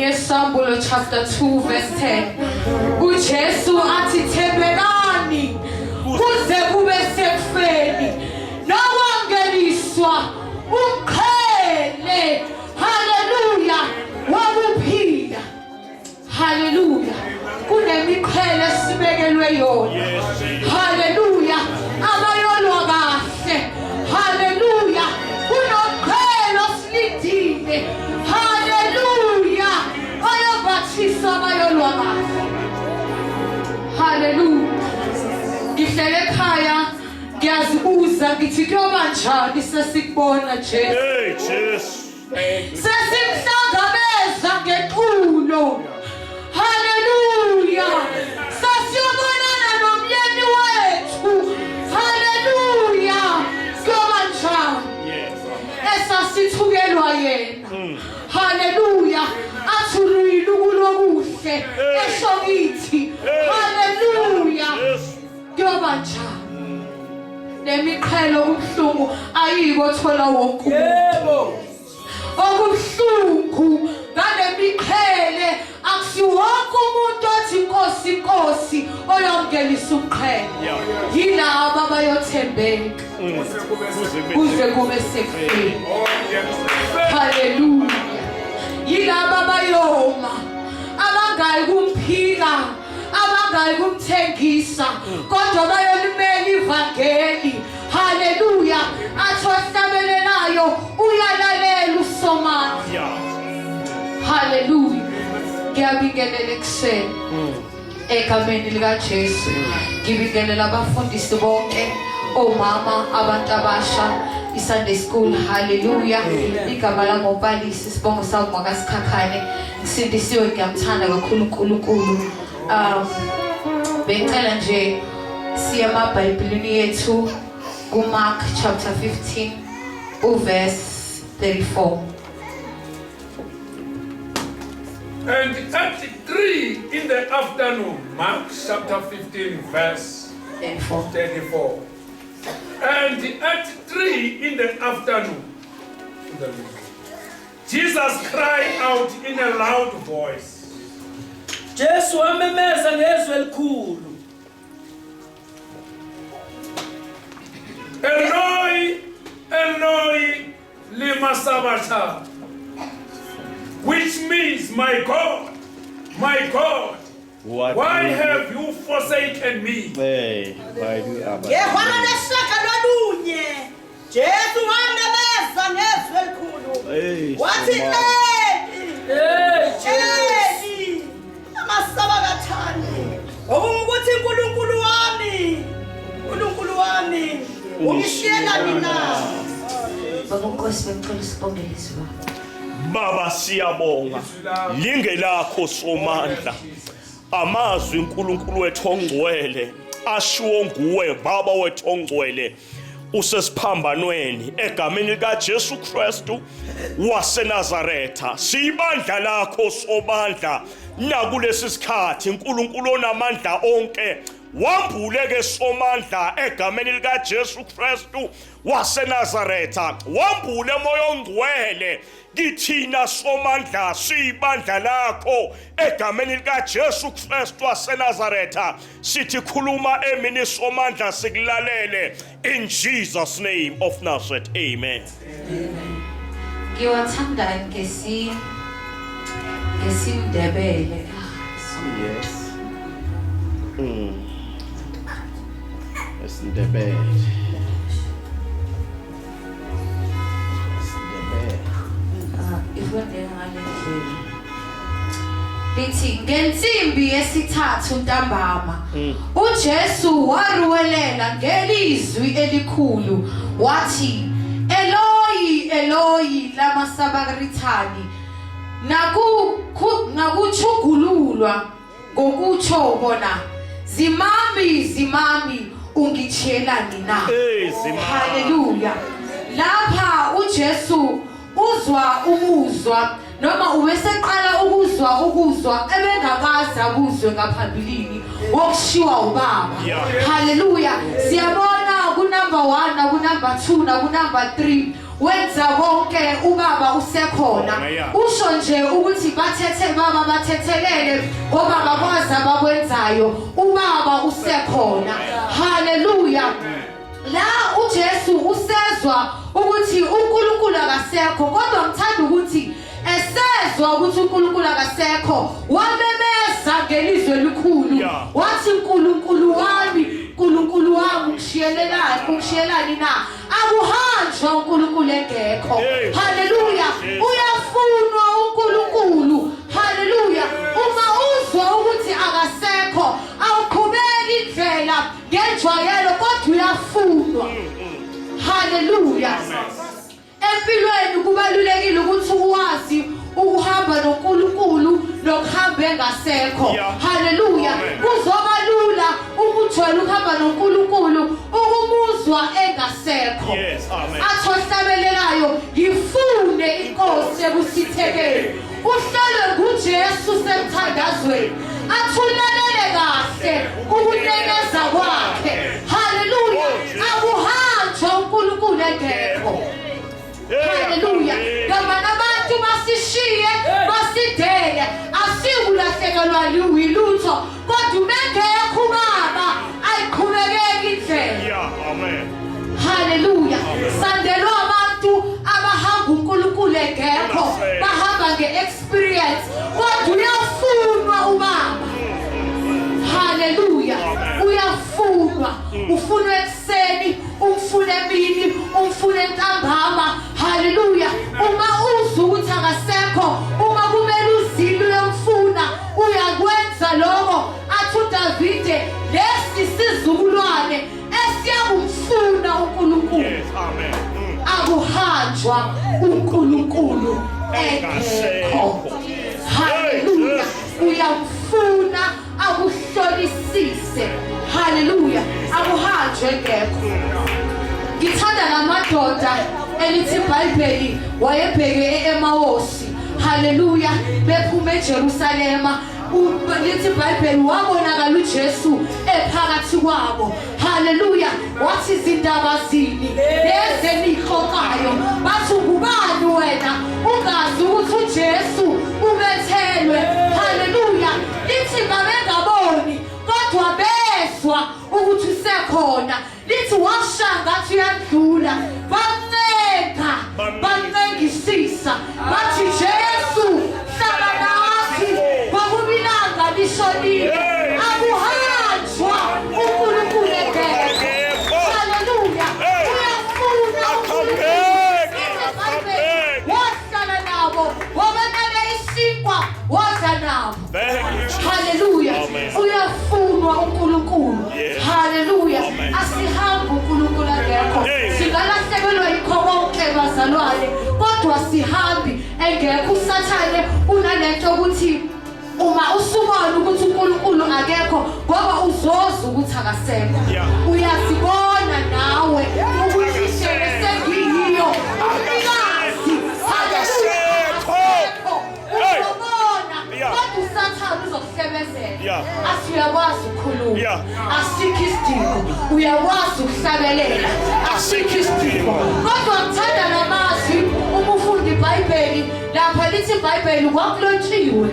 ngesambulo chapter 2 verse 10. uJesu athi thembekani kuze kube sekufeni nawangeliswa umqhele. Haleluya, wakuphila. Haleluya, kunemiqhele sibekelwe yona. Haleluya, abayolwa kahle. Haleluya, kunomqhele osilindile. Haleluya, ayobathisa abayolwa kahle. Haleluya, ngihlele ekhaya ngiyazibuza ngithi kuyoba njani sesikubona Jesu. Hey Jesu, sesimhlangabeza ngequlo. Haleluya, sasiyobonana nomyeni wethu. Haleluya, kuyoba njani esasithukelwa yena. Haleluya, athulile ukulokuhle eshokithi. Haleluya, kuyoba njani nemiqhelo ubuhlungu ayiko thola wonke umuntu. Okubuhlungu ngalemiqhele akusiwonke umuntu othi inkosi inkosi oyongelisa umqhele. Yilabo abayothembeka kuze kube sekufeni. Haleluya, yilabo abayoma abangayi kumphika abangayi kumthengisa kodwa bayolimela ivangeli. Haleluya, athi ohlabelelayo uyalalela uSomandla. Haleluya, ngiyabingelela ekuseni egameni likaJesu. Ngibingelela abafundisi bonke, omama, abantu abasha, iSunday School. Haleluya, igama lami uPalisi Sibongo sawo makasikhakhane. Ngisindisiwe, ngiyamthanda kakhulu uNkulunkulu. Bengicela nje siya eMabhayibhelini yethu kuMark chapter 15 verse 34. And at 3 in the afternoon, Mark chapter 15 verse 34. And at 3 in the afternoon, Jesus cried out in a loud voice. Jesu amemeza ngezwi elikhulu. Eloi, Eloi, lema sabachthani, which means, my God, why have you forsaken me? Hey, why do you have Yehwana nesaka lolunye. Jesu amemeza ngezwi elikhulu. Hey, Wathi Eli, amasaba kathani. Ukuthi uNkulunkulu wami, ungishiyela mina. Baba Nkosi, bengicela sibongele izwi lakho. Baba siyabonga lingelakho Somandla, amazwi uNkulunkulu wethu ongcwele ashiwo nguwe Baba wethu ongcwele usesiphambanweni egameni likaJesu Kristu waseNazaretha. Sibandla lakho Somandla nakulesi sikhathi uNkulunkulu onamandla onke, wambuleke Somandla egameni likaJesu Kristu waseNazaretha, wambule moya ongcwele kithina Somandla siyibandla lakho egameni likaJesu Kristu waseNazaretha. Sithi khuluma emini Somandla sikulalele in Jesus name of Nazareth. Amen. Ngiwathanda ngesindebele. Yes. Isindebele. Lithi ngensimbi yesithathu ntambama uJesu waruwelela ngelizwi elikhulu wathi, Eloi, Eloi, lama sabachthani. Nakuchugululwa ngokutsho bona, Zimami, Zimami, ungitshiyelani na? Haleluya. Lapha uJesu uzwa umuzwa noma ubeseqala ukuzwa ebengakazi akuzwe ngaphambilini wokushiwa ubaba. Haleluya. Siyabona ku number 1 na ku number 2 na ku number 3 wenza konke ubaba usekhona. Usho nje ukuthi baba bathethelele ngoba bakwazi abakwenzayo ubaba usekhona. Hallelujah. La uJesu usezwa ukuthi uNkulunkulu akasekho, kodwa ngithanda ukuthi esezwa ukuthi uNkulunkulu akasekho wamemeza ngelizwe elikhulu wathi uNkulunkulu wami ngishiyelelani na akuhanjwa uNkulunkulu engekho. Haleluya. Uyafunwa uNkulunkulu. Haleluya. Uma uzwa ukuthi akasekho awuqhubeki indlela ngenjwayelo kodwa uyafunwa. Haleluya. Empilweni kubalulekile ukuthi uwazi ukuhamba noNkulunkulu nokuhamba engasekho. Haleluya. Kuzoba lula ukujwayela ukuhamba noNkulunkulu ukumuzwa engasekho. Athohlabelelayo ngifune inkosi ekusithekeni. Uhlale nguJesu semthandazweni. Athulalele kahle ukunemeza kwakhe. Haleluya. Akuhanjwa uNkulunkulu engekho. Haleluya. Ngoba nabantu basishiye basidele asikulahlekelwa lutho kodwa umengekho ubaba ayiqhubekeke indlela. Amen. Haleluya. Sandelwa abantu abahamba uNkulunkulu engekho bahamba ngeexperience kodwa uyafunwa ubaba. Haleluya. Uyafunwa. Ufunwa ekseni, umfuna emini, umfuna entambama. Haleluya. Uma uzwa ukuthi akasekho, uma kumele uzile uyamfuna, uyakwenza lokho. Athi uDavide, lesi sizukulwane esiyamfuna uNkulunkulu. Amen. Akuhanjwa uNkulunkulu engekho. Haleluya. Uyamfuna akuhlolisise. Haleluya. Akuhanjwe engekho. Ngithanda lamadoda elithi iBhayibheli wayebheke eMawosi. Haleluya. Bephuma eJerusalema. Lithi iBhayibheli wabonakala uJesu ephakathi kwabo. Haleluya. Wathi izindaba zini lezi nihokayo. Bathi ngubani wena ungazi ukuthi uJesu ubethelwe. Haleluya. Lithi babengaboni kodwa bezwa ukuthi usekhona. Lithi washangathi uyadlula bamnengisisa bathi Jesu hlala nathi kwakubilanga lishonile. Akuhanjwa uNkulunkulu engekho. Haleluya. Uyafuna wahlala nabo wabanale isinkwa waza nabo. Haleluya. Uyafunwa uNkulunkulu. Haleluya. Asihambe uNkulunkulu engekho. Singalahlekelwa yikho konke bazalwane kodwa sihambi engekho. USathane unalento ukuthi uma usubona ukuthi uNkulunkulu akekho ngoba uzozwa ukuthi akasekho. Uyazibona nawe ukuthi sengiyiyo umnikazi. Haleluya. Kodwa uSathane uzokusebenzela. Asiyakwazi ukukhuluma. Asikho isidingo. Uyakwazi ukuhlabelela. Asikho isidingo. Kodwa ngithanda namazwi uma ufunda iBhayibheli lapha lithi iBhayibheli kwakulotshiwe.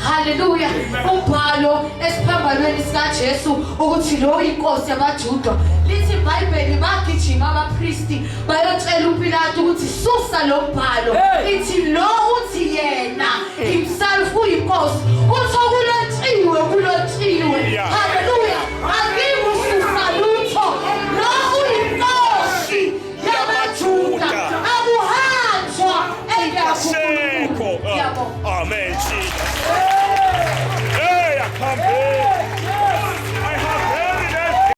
Haleluya. Umbhalo esiphambanweni sikaJesu ukuthi lo inkosi yabaJuda. Lithi iBhayibheli bagijima abapristi bayotshela uPilato ukuthi susa lo mbhalo. Lithi lo uthi yena himself uyinkosi. Uthi kulotshiwe.